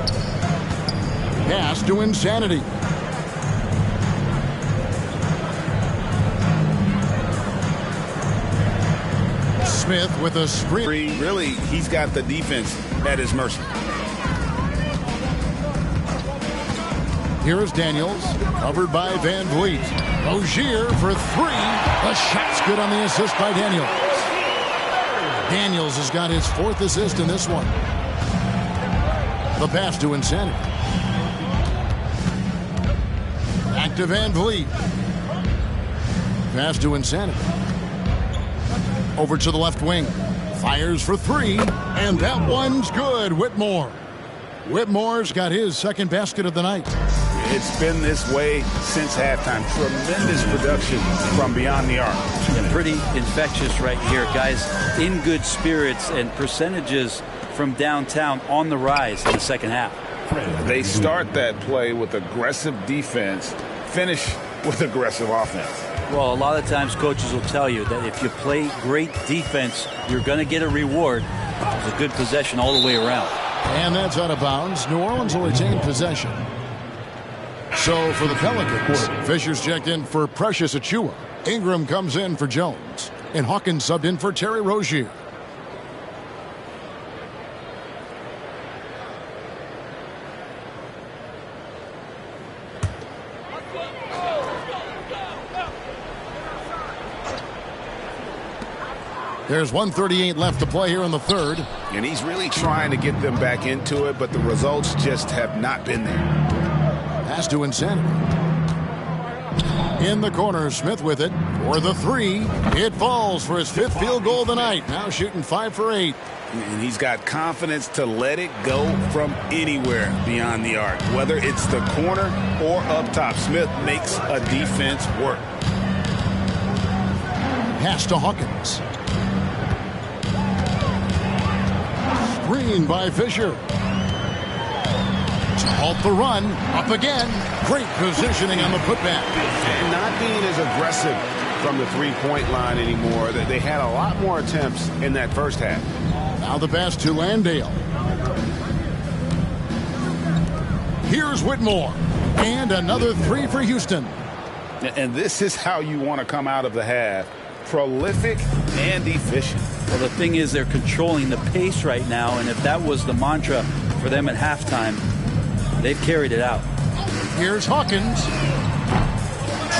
Pass to Insanity. Smith with a screen. Really, he's got the defense at his mercy. Here is Daniels, covered by VanVleet. Rozier for 3. The shot's good on the assist by Daniels. Daniels has got his 4th assist in this one. The pass to Insanity. Back to Van Vliet. Pass to Insanity. Over to the left wing. Fires for 3, and that one's good. Whitmore. Whitmore's got his 2nd basket of the night. It's been this way since halftime. Tremendous production from beyond the arc. And pretty infectious right here. Guys in good spirits and percentages from downtown on the rise in the second half. They start that play with aggressive defense, finish with aggressive offense. Well, a lot of times coaches will tell you that if you play great defense, you're going to get a reward. It was a good possession all the way around. And that's out of bounds. New Orleans will retain possession. So for the Pelicans, Fisher's checked in for Precious Achiuwa. Ingram comes in for Jones. And Hawkins subbed in for Terry Rozier. There's 1:38 left to play here in the 3rd. And he's really trying to get them back into it, but the results just have not been there. Pass to Insanity. In the corner, Smith with it for the 3. It falls for his 5th field goal of the night. Now shooting 5 for 8. And he's got confidence to let it go from anywhere beyond the arc. Whether it's the corner or up top, Smith makes a defense work. Pass to Hawkins. Screen by Fisher. To halt the run. Up again. Great positioning on the putback. And not being as aggressive from the three-point line anymore. They had a lot more attempts in that first half. Now the pass to Landale. Here's Whitmore. And another 3 for Houston. And this is how you want to come out of the half. Prolific and efficient. Well, the thing is they're controlling the pace right now, and if that was the mantra for them at halftime, they've carried it out. Here's Hawkins.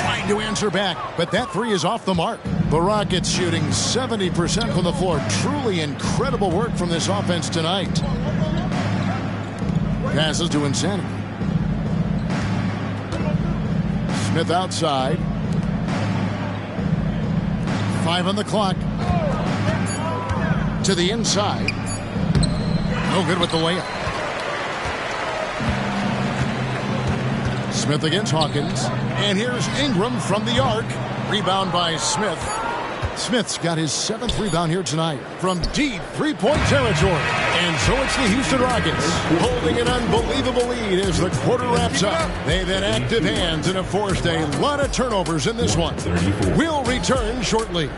Trying to answer back, but that 3 is off the mark. The Rockets shooting 70% from the floor. Truly incredible work from this offense tonight. Passes to Insanity. Smith outside. 5 on the clock. To the inside. No good with the layup. Smith against Hawkins. And here's Ingram from the arc. Rebound by Smith. Smith's got his 7th rebound here tonight from deep three-point territory. And so it's the Houston Rockets holding an unbelievable lead as the quarter wraps up. They've had active hands and have forced a lot of turnovers in this one. We'll return shortly.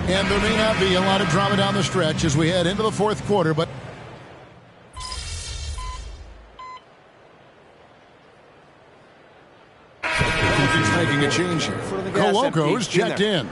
And there may not be a lot of drama down the stretch as we head into the 4th quarter, but he's making a change here. Coloco's checked in.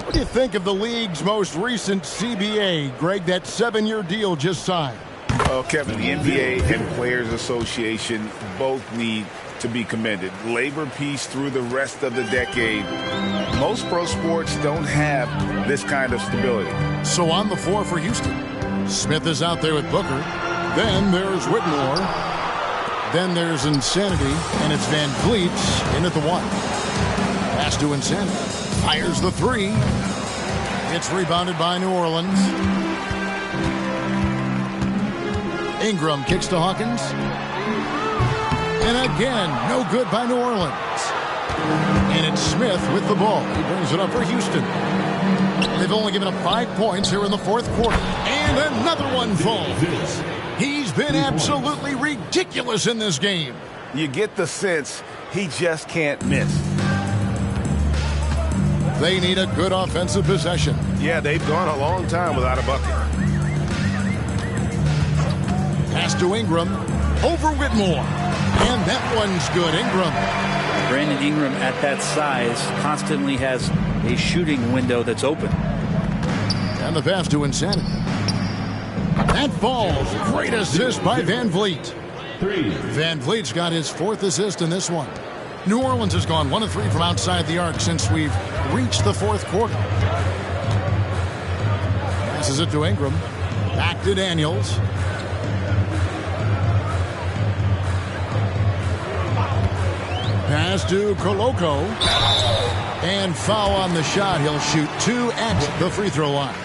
What do you think of the league's most recent CBA, Greg, that 7-year deal just signed? Well, Kevin, the NBA and Players Association both need to be commended. Labor peace through the rest of the decade. Most pro sports don't have this kind of stability. So on the floor for Houston, Smith is out there with Booker. Then there's Whitmore. Then there's Insanity, and it's Van Vliet in at the 1. Pass to Insanity. Fires the 3. It's rebounded by New Orleans. Ingram kicks to Hawkins. And again, no good by New Orleans. And it's Smith with the ball. He brings it up for Houston. They've only given up 5 points here in the fourth quarter. And another one falls. He's been absolutely ridiculous in this game. You get the sense he just can't miss. They need a good offensive possession. Yeah, they've gone a long time without a bucket. Pass to Ingram. Over Whitmore. And that one's good. Ingram. Brandon Ingram at that size constantly has a shooting window that's open. And the pass to Insanity. That falls. Great assist by Van Vliet. Van Vliet's got his 4th assist in this one. New Orleans has gone 1 of 3 from outside the arc since we've reached the fourth quarter. Passes it to Ingram. Back to Daniels. Pass to Coloco. And foul on the shot. He'll shoot 2 at the free throw line.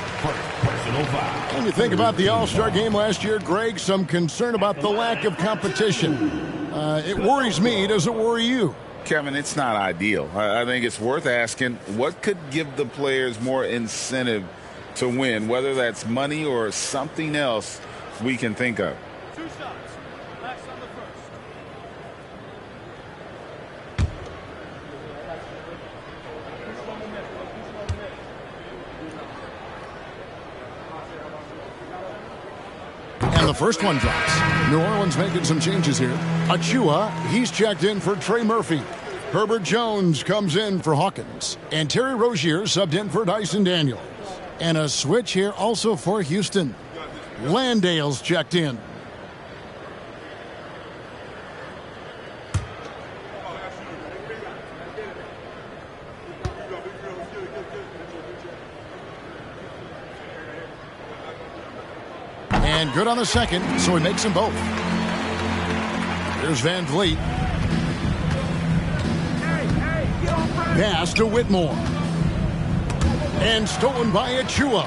When you think about the All-Star game last year, Greg, some concern about the lack of competition. It worries me. Does it worry you? Kevin, it's not ideal. I think it's worth asking what could give the players more incentive to win, whether that's money or something else we can think of. 2 shots. Max on the first. And the first one drops. New Orleans making some changes here. Achua, he's checked in for Trey Murphy. Herbert Jones comes in for Hawkins. And Terry Rozier subbed in for Dyson Daniels. And a switch here also for Houston. Landale's checked in. And good on the second, so he makes them both. Here's Van Vliet. Pass to Whitmore. And stolen by Achua.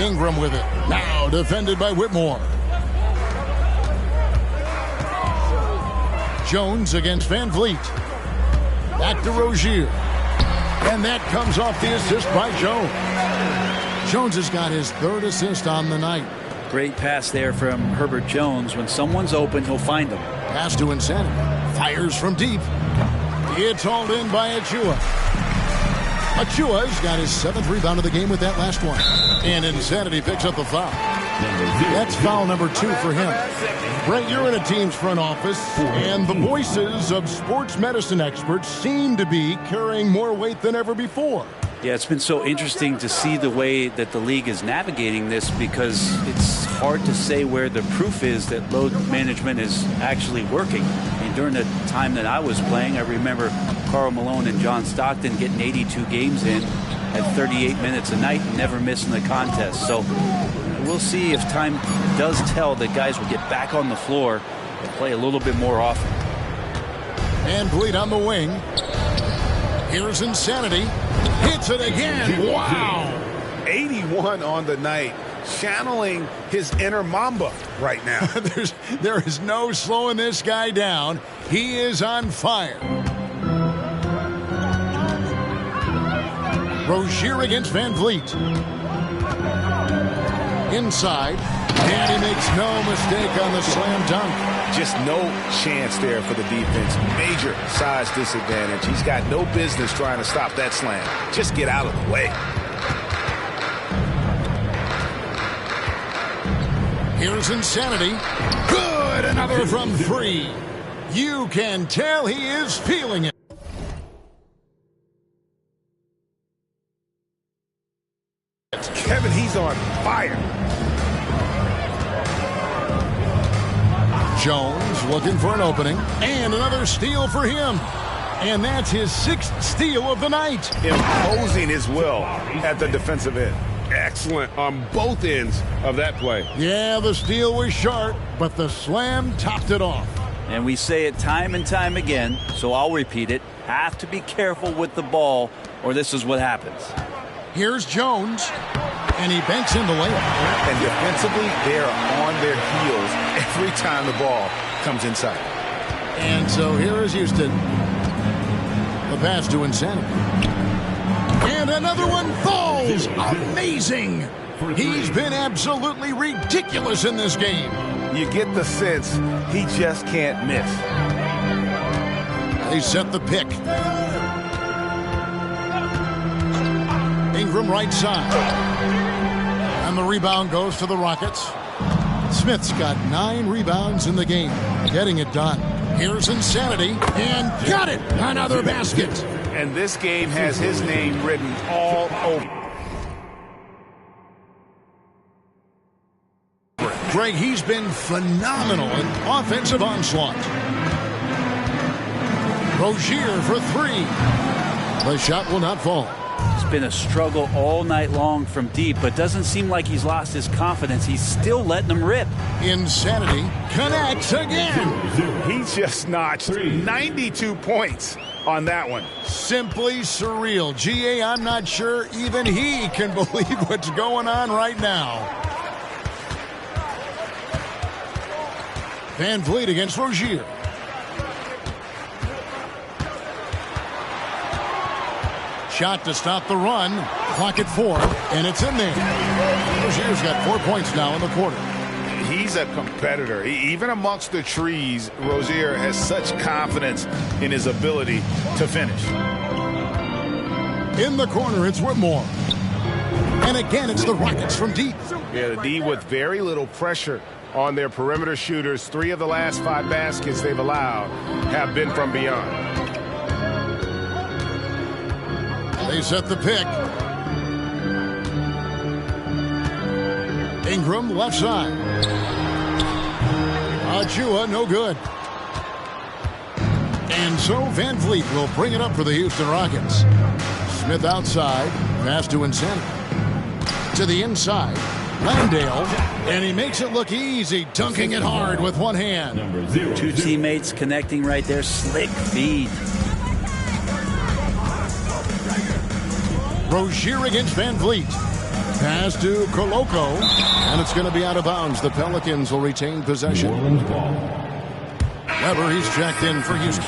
Ingram with it. Now defended by Whitmore. Jones against Van Vliet. Back to Rozier. And that comes off the assist by Jones. Jones has got his 3rd assist on the night. Great pass there from Herbert Jones. When someone's open, he'll find them. Pass to Insanity. Fires from deep. It's hauled in by Achua. Achua's got his 7th rebound of the game with that last one. And Insanity picks up the foul. That's foul number 2 for him. Brent, you're in a team's front office, and the voices of sports medicine experts seem to be carrying more weight than ever before. Yeah, it's been so interesting to see the way that the league is navigating this, because it's hard to say where the proof is that load management is actually working. And during the time that I was playing, I remember Karl Malone and John Stockton getting 82 games in at 38 minutes a night and never missing the contest. So we'll see if time does tell that guys will get back on the floor and play a little bit more often. And Vliet on the wing. Here's Insanity. Hits it again. Wow. 81 on the night. Channeling his inner Mamba right now. There is no slowing this guy down. He is on fire. Rozier against Van Vliet. Inside. And he makes no mistake on the slam dunk. Just no chance there for the defense. Major size disadvantage. He's got no business trying to stop that slam. Just get out of the way. Here's Insanity. Good. Another from 3. You can tell he is feeling it. Kevin, he's on fire. Jones looking for an opening. And another steal for him. And that's his 6th steal of the night. Imposing as well at the defensive end. Excellent on both ends of that play. Yeah, the steal was sharp, but the slam topped it off. And we say it time and time again, so I'll repeat it. Have to be careful with the ball or this is what happens. Here's Jones, and he banks in the layup. And defensively, they are on their heels every time the ball comes inside. And so here is Houston. The pass to Insanity. And another one falls. Amazing. He's been absolutely ridiculous in this game. You get the sense he just can't miss. They set the pick. Ingram right side. And the rebound goes to the Rockets. Smith's got 9 rebounds in the game, getting it done. Here's Insanity, and got it! Another basket. And this game has his name written all over. Greg, he's been phenomenal in offensive onslaught. Rozier for 3. The shot will not fall. It's been a struggle all night long from deep, but doesn't seem like he's lost his confidence. He's still letting them rip. Insanity connects again. He just notched 92 points on that one. Simply surreal. GA, I'm not sure even he can believe what's going on right now. Van Vliet against Rozier. Shot to stop the run. Clock at 4, and it's in there. Rozier's got 4 points now in the quarter. He's a competitor. Even amongst the trees, Rozier has such confidence in his ability to finish. In the corner, it's Whitmore. And again, it's the Rockets from deep. Yeah, the D with very little pressure on their perimeter shooters. 3 of the last 5 baskets they've allowed have been from beyond. They set the pick. Ingram left side. Achua no good. And so Van Vliet will bring it up for the Houston Rockets. Smith outside. Pass to Insanity. To the inside. Landale. And he makes it look easy, dunking it hard with one hand. 2 teammates connecting right there. Slick feed. Rozier against Van Vliet. Pass to Koloko. And it's going to be out of bounds. The Pelicans will retain possession. Weber, he's checked in for Houston.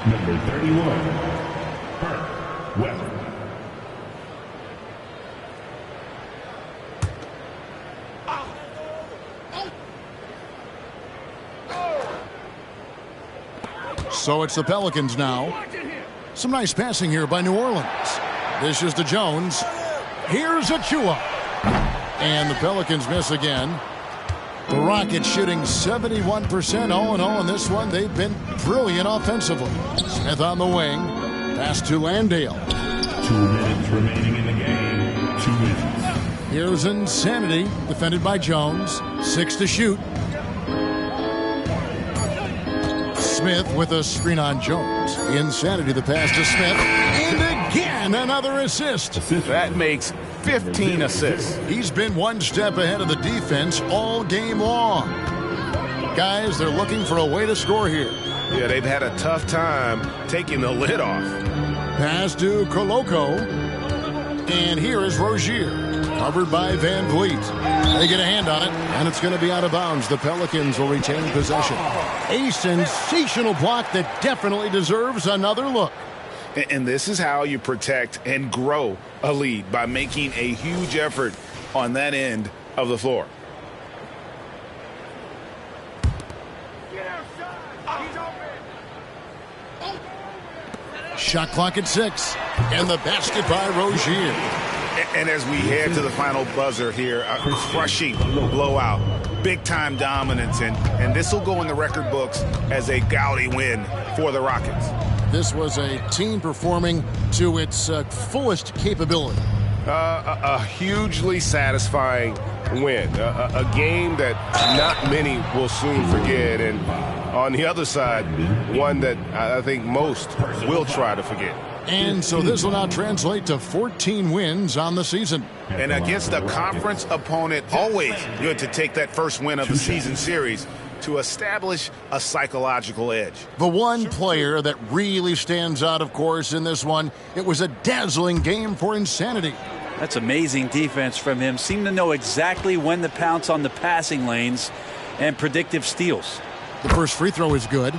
Number 31, Weber. So it's the Pelicans now. Some nice passing here by New Orleans. This is to Jones. Here's Achua. And the Pelicans miss again. The Rockets shooting 71% all in all in this one. They've been brilliant offensively. Smith on the wing. Pass to Landale. 2 minutes remaining in the game. 2 minutes. Here's Insanity. Defended by Jones. 6 to shoot. Smith with a screen on Jones. Insanity, the pass to Smith. And again, another assist. That makes 15 assists. He's been one step ahead of the defense all game long. Guys, they're looking for a way to score here. Yeah, they've had a tough time taking the lid off. Pass to Koloko. And here is Rozier. Covered by Van Vliet. They get a hand on it, and it's going to be out of bounds. The Pelicans will retain possession. A sensational block that definitely deserves another look. And this is how you protect and grow a lead, by making a huge effort on that end of the floor. Shot clock at 6. And the basket by Rozier. And as we head to the final buzzer here, a crushing blowout, big-time dominance, and this will go in the record books as a gaudy win for the Rockets. This was a team performing to its fullest capability. A hugely satisfying win, a game that not many will soon forget, and on the other side, one that I think most will try to forget. And so this will now translate to 14 wins on the season. And against a conference opponent, always good to take that first win of the season series to establish a psychological edge. The one player that really stands out, of course, in this one, it was a dazzling game for Insanity. That's amazing defense from him. Seemed to know exactly when to pounce on the passing lanes and predictive steals. The first free throw is good.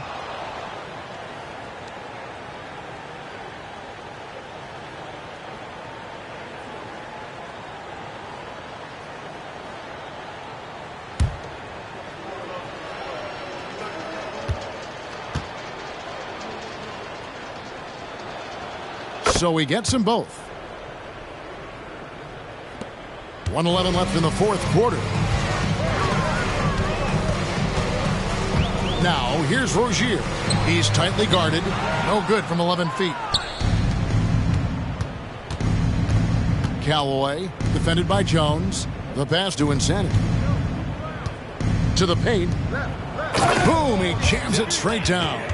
So he gets them both. 1:11 left in the fourth quarter. Now, here's Rozier. He's tightly guarded. No good from 11 feet. Callaway, defended by Jones. The pass to Insanity. To the paint. Boom, he jams it straight down.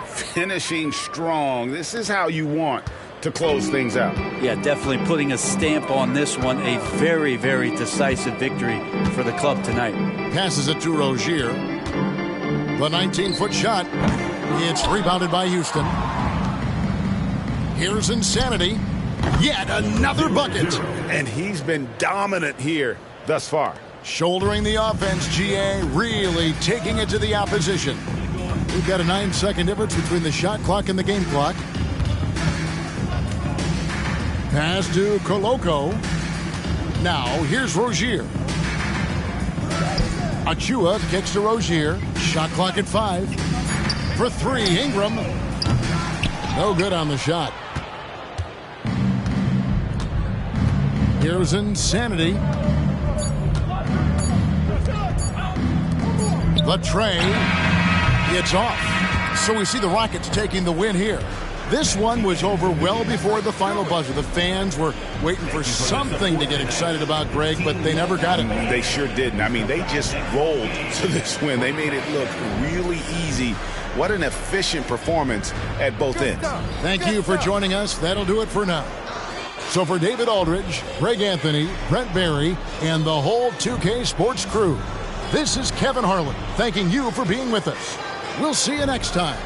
Finishing strong. This is how you want to close things out. Yeah, definitely putting a stamp on this one. A very, very decisive victory for the club tonight. Passes it to Rozier. The 19-foot shot. It's rebounded by Houston. Here's Insanity. Yet another bucket. And he's been dominant here thus far. Shouldering the offense, GA really taking it to the opposition. We've got a 9-second difference between the shot clock and the game clock. Pass to Koloko. Now, here's Rozier. Achua kicks to Rozier. Shot clock at 5. For 3, Ingram. No good on the shot. Here's Insanity. The tray. It's off. So we see the Rockets taking the win here. This one was over well before the final buzzer. The fans were waiting for something to get excited about, Greg, but they never got it. They sure didn't. I mean, they just rolled to this win. They made it look really easy. What an efficient performance at both ends. Thank you for joining us. That'll do it for now. So for David Aldridge, Greg Anthony, Brent Barry, and the whole 2K Sports crew, this is Kevin Harlan thanking you for being with us. We'll see you next time.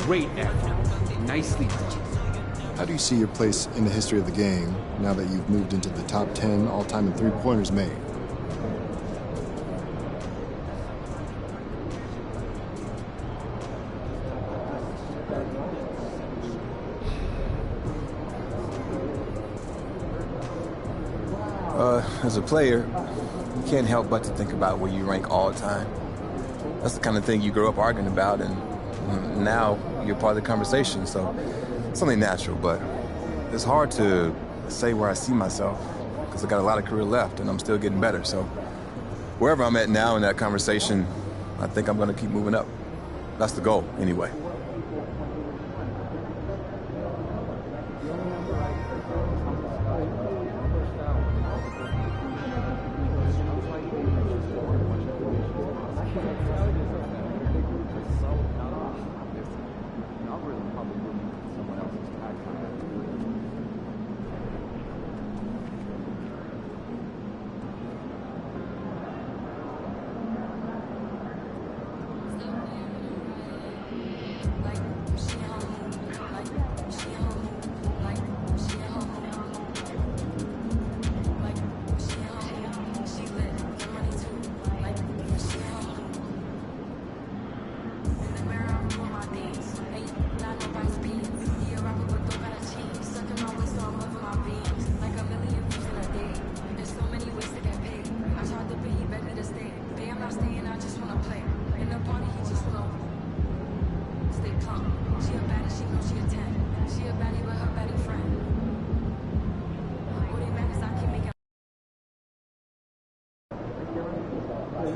Great effort. Nicely done. How do you see your place in the history of the game now that you've moved into the top 10 all-time in three-pointers made? As a player, you can't help but to think about where you rank all the time. That's the kind of thing you grow up arguing about, and now you're part of the conversation, so it's only natural, but it's hard to say where I see myself because I got a lot of career left and I'm still getting better. So wherever I'm at now in that conversation, I think I'm going to keep moving up. That's the goal, anyway.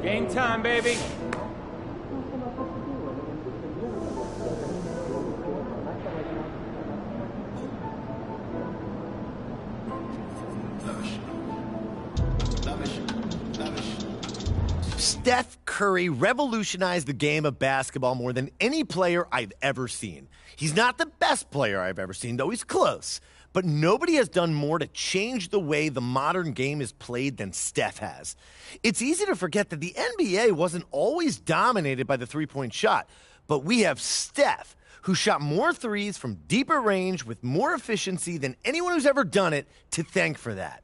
Game time, baby. Steph Curry revolutionized the game of basketball more than any player I've ever seen. He's not the best player I've ever seen, though he's close. But nobody has done more to change the way the modern game is played than Steph has. It's easy to forget that the NBA wasn't always dominated by the three-point shot, but we have Steph, who shot more threes from deeper range with more efficiency than anyone who's ever done it, to thank for that.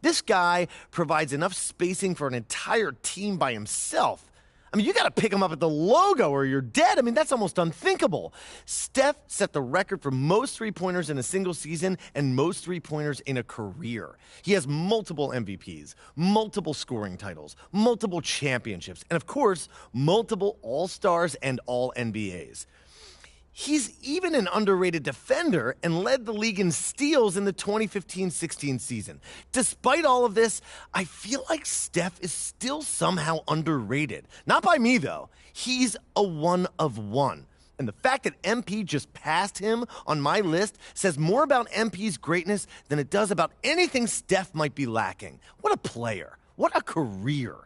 This guy provides enough spacing for an entire team by himself. I mean, you got to pick him up at the logo or you're dead. I mean, that's almost unthinkable. Steph set the record for most three-pointers in a single season and most three-pointers in a career. He has multiple MVPs, multiple scoring titles, multiple championships, and of course, multiple All-Stars and All-NBAs. He's even an underrated defender and led the league in steals in the 2015-16 season. Despite all of this, I feel like Steph is still somehow underrated. Not by me, though. He's a one of one. And the fact that MP just passed him on my list says more about MP's greatness than it does about anything Steph might be lacking. What a player. What a career.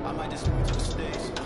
I might just move to the States.